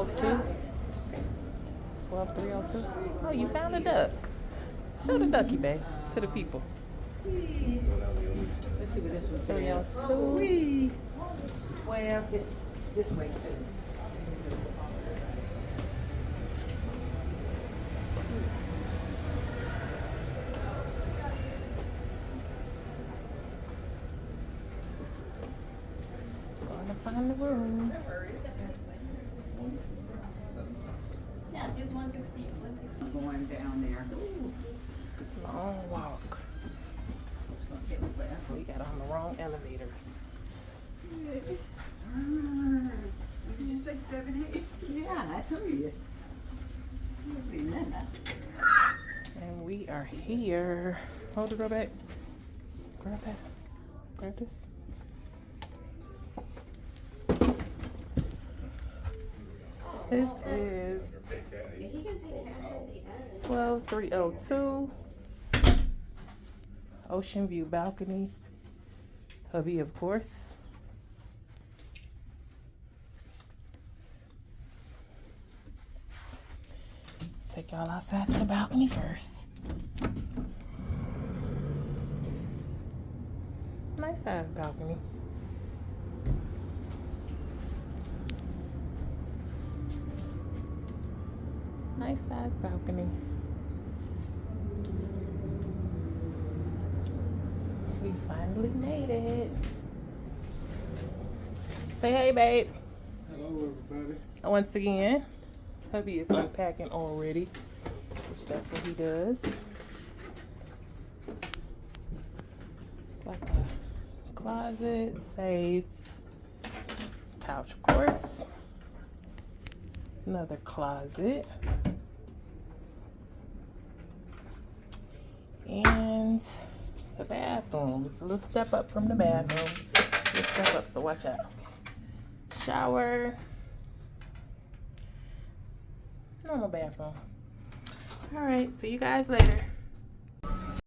12302. 12302. Oh, you found a duck. Show the ducky, babe, to the people. Let's see what this one says. 302. 12. It's this way too. Gonna find the room. Yeah, it's 160. 160. I'm going down there. Long walk. It's gonna take me forever. We got on the wrong elevators. Did you say 7, 8? Yeah, I told you. It'd be nothing. And we are here. Hold the door back. Grab that. Grab this. This is 12302. Ocean view balcony. Hubby, of course. Take y'all outside to the balcony first. Nice size balcony. Nice size balcony. We finally made it. Say hey, babe. Hello, everybody. Once again, hubby is unpacking already, which that's what he does. It's like a closet, safe, couch, of course. Another closet. And the bathroom. It's a little step up from the bathroom. Little step up, so watch out. Shower. Normal bathroom. All right, see you guys later.